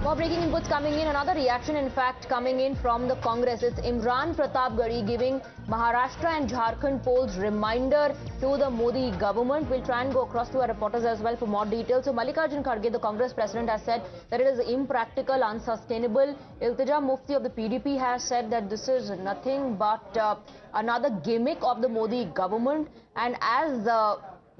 More breaking inputs coming in. Another reaction, in fact, coming in from the Congress. It's Imran Pratapgarhi giving Maharashtra and Jharkhand polls reminder to the Modi government. We'll try and go across to our reporters as well for more details. So Mallikarjun Kharge, the Congress president, has said that it is impractical, unsustainable. Iltija Mufti of the PDP has said that this is nothing but another gimmick of the Modi government. And as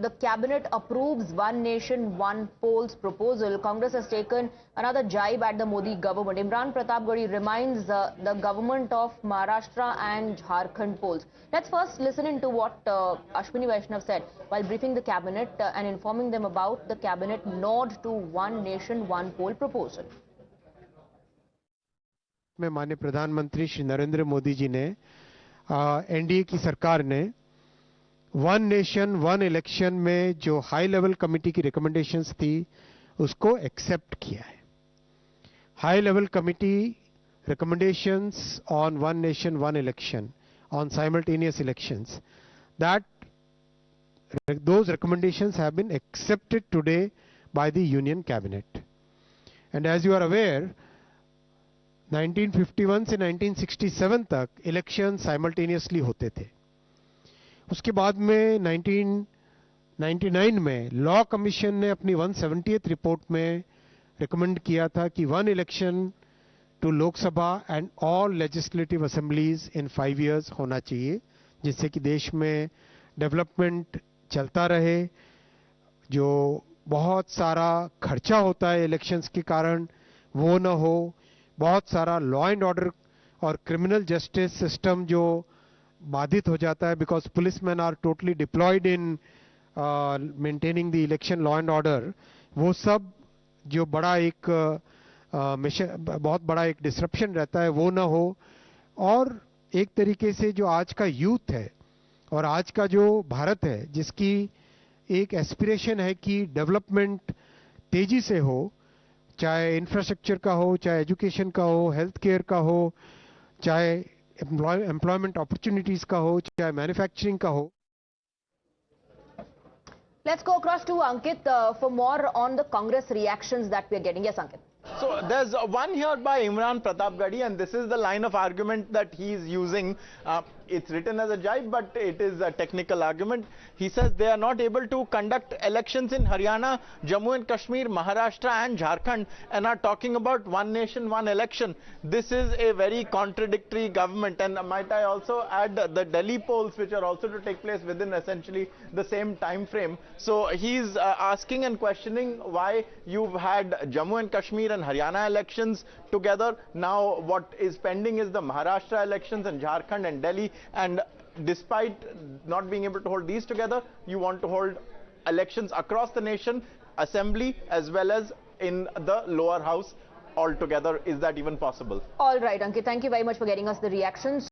the cabinet approves One Nation, One Polls proposal, Congress has taken another jibe at the Modi government. Imran Pratapgarhi reminds the government of Maharashtra and Jharkhand polls. Let's first listen into what Ashwini Vaishnav said while briefing the cabinet and informing them about the cabinet nod to One Nation, One Poll proposal. में माननीय प्रधानमंत्री श्री नरेंद्र मोदी जी ने NDA की सरकार ने one nation one election में जो high level committee की रिकमेंडेशंस थी उसको एक्सेप्ट किया है. High level committee recommendations on one nation one election, on simultaneous elections, that those recommendations have been accepted today by the Union Cabinet. And as you are aware, 1951 से 1967 तक election simultaneously होते थे. उसके बाद में 1999 में लॉ कमीशन ने अपनी 170th रिपोर्ट में रिकमेंड किया था कि one election to Lok Sabha and all legislative assemblies in 5 years होना चाहिए, जिससे कि देश में डेवलपमेंट चलता रहे. जो बहुत सारा खर्चा होता है इलेक्शंस के कारण वो न हो. बहुत सारा लॉ एंड ऑर्डर और क्रिमिनल जस्टिस सिस्टम जो बाधित हो जाता है, because policeman are totally deployed in maintaining the election law and order, वो सब जो बड़ा एक बहुत बड़ा एक डिसरप्शन रहता है वो ना हो. और एक तरीके से जो आज का यूथ है और आज का जो भारत है, जिसकी एक एस्पिरेशन है कि डेवलपमेंट तेजी से हो, चाहे इंफ्रास्ट्रक्चर का हो, चाहे एजुकेशन का हो, हेल्थ केयर का हो, चाहे एम्प्लॉयमेंट अपॉर्चुनिटीज का हो, चाहे मैन्युफैक्चरिंग का हो. Let's go across to Ankit for more on the Congress reactions that we are getting. Yes, Ankit. So there's one here by Imran Pratapgarhi, and this is the line of argument that he is using. It's written as a jibe, but it is a technical argument. He says they are not able to conduct elections in Haryana, Jammu and Kashmir, Maharashtra and Jharkhand, and are talking about one nation, one election. This is a very contradictory government. And might I also add the Delhi polls, which are also to take place within essentially the same time frame. So he's asking and questioning why you've had Jammu and Kashmir and Haryana elections together. Now what is pending is the Maharashtra elections and Jharkhand and Delhi. And despite not being able to hold these together, you want to hold elections across the nation, assembly as well as in the lower house altogether. Is that even possible? All right, Ankit, thank you very much for getting us the reactions.